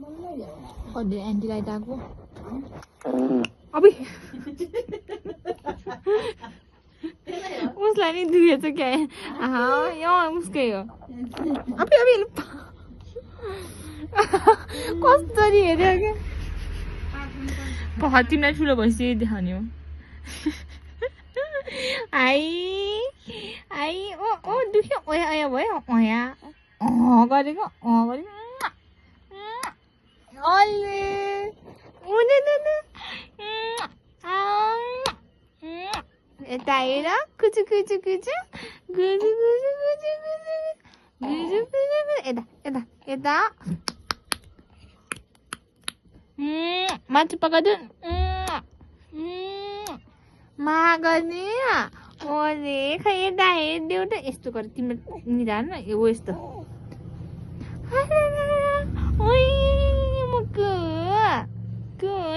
Kok dia anti light aku? Abi. Muslan itu biasa kayak, yang muskaya. Abi lupa. Kostar dia kan. Kok hatinya sudah bersih deh Hanyo. Duh, oya. Kali kok, kali. Oleh, udah. Eda, kucu. Eda. Mati pagadun. Magania. Oleh, kayak dia udah itu kan tim ini dana, itu. Oi,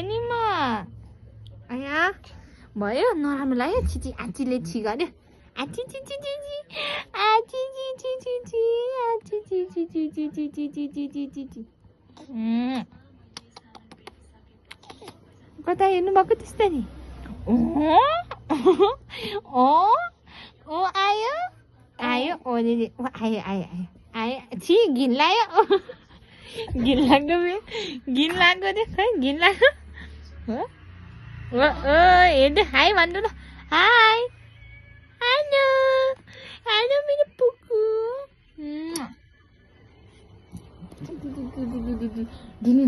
ni ma. Ayah, भयो नराम्रो लाग्यो छिची आचीले छिगाड्यो कता हेर्नु भएको त्यस्तो नि आयो छि घिन लाग्यो घिन लाग्दो रे खै घिन लाग्यो हेर्दै हाई भन्नु ल हाई हेलो मेरो पुकु दिनु